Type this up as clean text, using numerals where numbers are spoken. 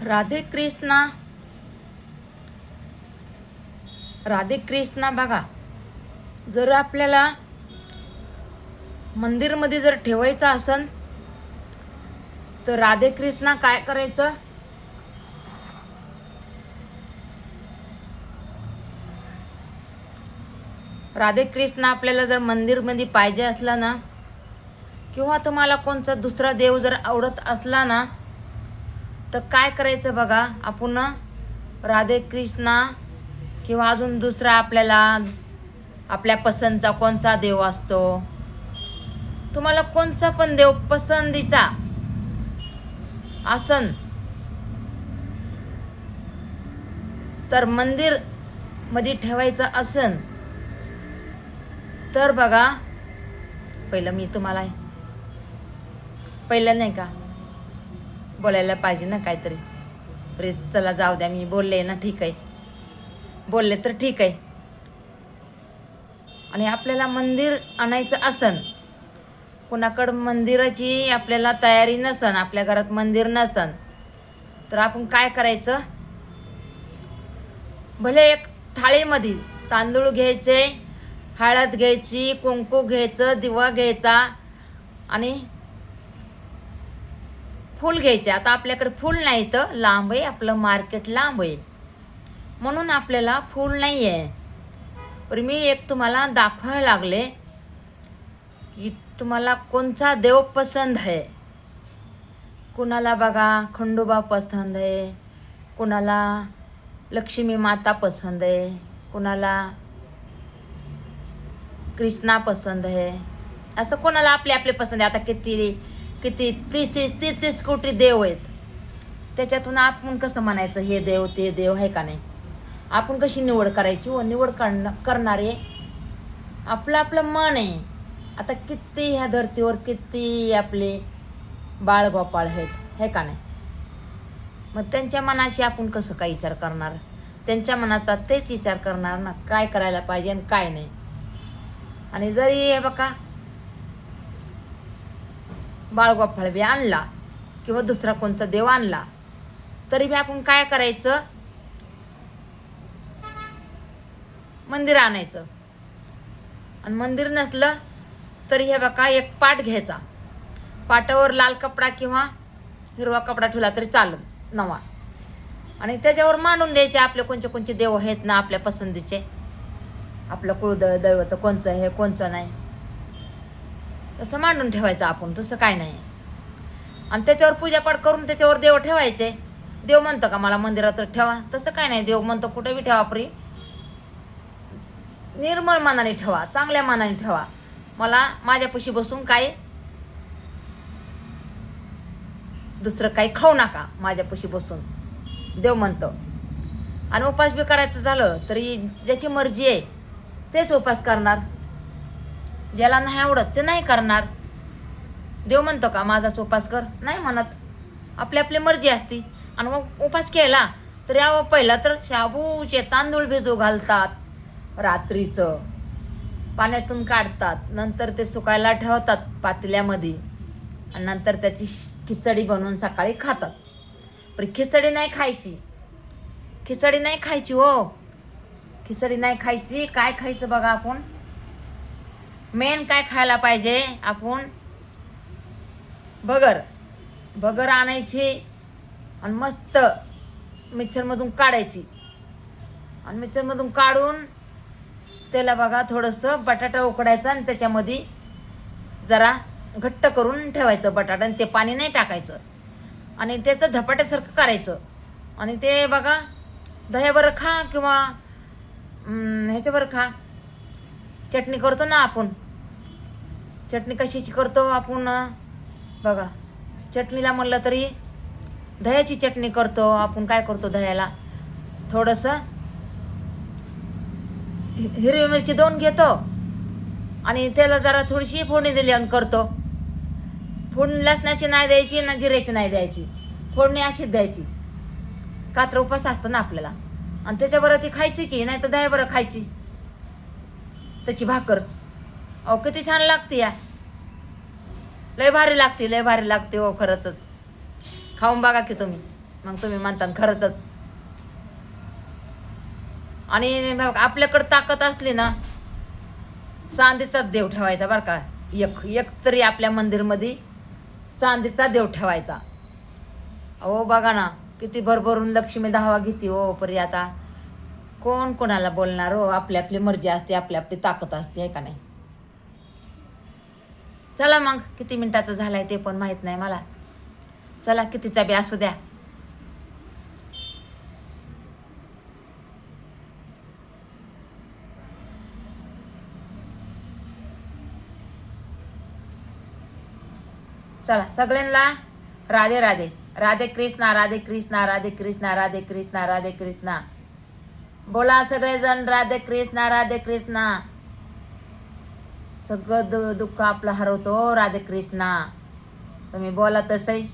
राधे कृष्णा. राधे कृष्णा बघा, जर आपल्याला मंदिरमध्ये जर ठेवायचं असन तर राधे कृष्णा काय करायचं, राधे कृष्णा आपल्याला जर मंदिरमध्ये पाहिजे असला ना, किंवा तुम्हाला कोणता दुसरा देव जर आवडत असला ना, तर काय करायचं बघा, आपण राधे कृष्णा किंवा अजून दुसरा आपल्याला आपल्या पसंतचा कोणता देव असतो, तुम्हाला कोणता पण देव पसंतीचा आसन तर मंदिर मध्ये ठेवायचं असन तर बघा, पहिलं नाही का बोलायला पाहिजे ना काहीतरी. चला जाऊ द्या, मी बोलले ना, ठीक आहे, बोलले तर ठीक आहे. आणि आपल्याला मंदिर आणायचं असन, कोणाकडं मंदिराची आपल्याला तयारी नसन, आपल्या घरात मंदिर नसन, तर आपण काय करायचं, भले एक थाळीमध्ये तांदूळ घ्यायचे, हळद घ्यायची, कुंकू घ्यायचं, दिवा घ्यायचा आणि फूल घ्यायचे. आता आपल्याकडे फूल नाही, तर लांब आहे, आपलं मार्केट लांब आहे, म्हणून आपल्याला फूल नाही आहे. पण मी एक तुम्हाला दाखवायला लागले की तुम्हाला कोणता देव पसंत आहे. कुणाला बघा खंडोबा पसंत आहे, कुणाला लक्ष्मी माता पसंत आहे, कुणाला कृष्णा पसंत आहे, असं कोणाला आपले आपले पसंत आहे. आता किती किती 30 कोटी देव आहेत, त्याच्यातून आपण कसं म्हणायचं हे देव ते देव आहे का नाही. आपण कशी निवड करायची, व निवड करणारे आपलं आपलं मन आहे. आता किती ह्या धर्तीवर किती आपले बाळगोपाळ आहेत, हे का नाही. मग त्यांच्या मनाची आपण कसं काय विचार करणार, त्यांच्या मनाचा तेच विचार करणार ना, काय करायला पाहिजे आणि काय नाही. आणि जरी हे बघा बाळगोपाळ बी आणला किंवा दुसरा कोणता देव आणला, तरी बी आपण काय करायचं, मंदिर आणायचं. आणि मंदिर नसलं तरी हे बघा एक पाट घ्यायचा, पाटावर लाल कपडा किंवा हिरवा कपडा ठेवला तरी चालत नवा, आणि त्याच्यावर मांडून द्यायचे आपले कोणते कोणते देव आहेत ना आपल्या पसंतीचे, आपलं कुळदैवत कोणचं आहे कोणचं नाही, तसं मांडून ठेवायचं आपण. तसं काय नाही. आणि त्याच्यावर पूजापाठ करून त्याच्यावर देव ठेवायचे. देव म्हणतं का मला मंदिरातच ठेवा, तसं काय नाही. देव म्हणतो कुठे बी ठेवा, प्री निर्मळ मनाने ठेवा, चांगल्या मनाने ठेवा. मला माझ्यापाशी बसून काय दुसरं काही खाऊ नका माझ्यापाशी बसून, देव म्हणतो. आणि उपास बी करायचं झालं तरी ज्याची मर्जी आहे तेच उपास करणार, ज्याला नाही आवडत ते नाही करणार. देव म्हणतो का माझाच उपास कर, नाही म्हणत. आपली आपली मर्जी असती. आणि मग उपास केला तरी पहिला तर शाबूचे तांदूळ भिजू घालतात, रात्रीचं पाण्यातून काढतात, नंतर ते सुकायला ठेवतात पातेल्यामध्ये, आणि नंतर त्याची खिचडी बनवून सकाळी खातात. पण खिचडी नाही खायची, खिचडी नाही खायची हो, खिचडी नाही खायची. काय खायचं बघा, आपण मेन काय खायला पाहिजे, आपण भगर आणायची आणि मस्त मिक्सरमधून काढायची, आणि मिक्सरमधून काढून त्याला बघा थोडंसं बटाटा उकडायचा आणि त्याच्यामध्ये जरा घट्ट करून ठेवायचं बटाटा, आणि ते पाणी नाही टाकायचं, आणि त्याचं धपाट्यासारखं करायचं. आणि ते बघा दह्याबरोबर खा किंवा ह्याच्याबरोबर खा. चटणी करतो ना आपण, चटणी कशाची करतो आपण बघा, चटणीला म्हणलं तरी दह्याची चटणी करतो आपण. काय करतो, दह्याला थोडंसं हिरवी मिरची 2 घेतो आणि त्याला जरा थोडीशी फोडणी दिली आणि करतो. फोडणी लसणाची नाही द्यायची ना जिऱ्याची नाही द्यायची, फोडणी अशीच द्यायची. कात्र उपास असतो ना आपल्याला, आणि त्याच्याबरोबर ती खायची की नाही तर दह्याबरोबर खायची त्याची भाकर. अहो किती छान लागते या, लय भारी लागते, लय भारी लागते हो. खरंच खाऊन बघा की तुम्ही. मग तुम्ही म्हणता खरंच. आणि बघ, आपल्याकडे ताकद असली ना, चांदीचा देव ठेवायचा बरं का. एक तरी आपल्या मंदिरमध्ये चांदीचा देव ठेवायचा. अहो बघा ना, किती भरभरून लक्ष्मी धावा घेते हो. परी आता कोण कोणाला बोलणार हो. आपली आपली मर्जी असते, आपली आपली ताकद असते, आहे का नाही. चला मग, किती मिनिटाचं झालंय ते पण माहीत नाही मला. चला, कितीचा बी असू द्या. चला सगळ्यांना राधे राधे. राधे कृष्णा, राधे कृष्णा, राधे कृष्णा, राधे कृष्णा, राधे कृष्णा. बोला सगळेजण राधे कृष्णा, राधे कृष्णा. सगळं दुःख आपलं हरवतो राधे कृष्णा. तुम्ही बोला तसंही.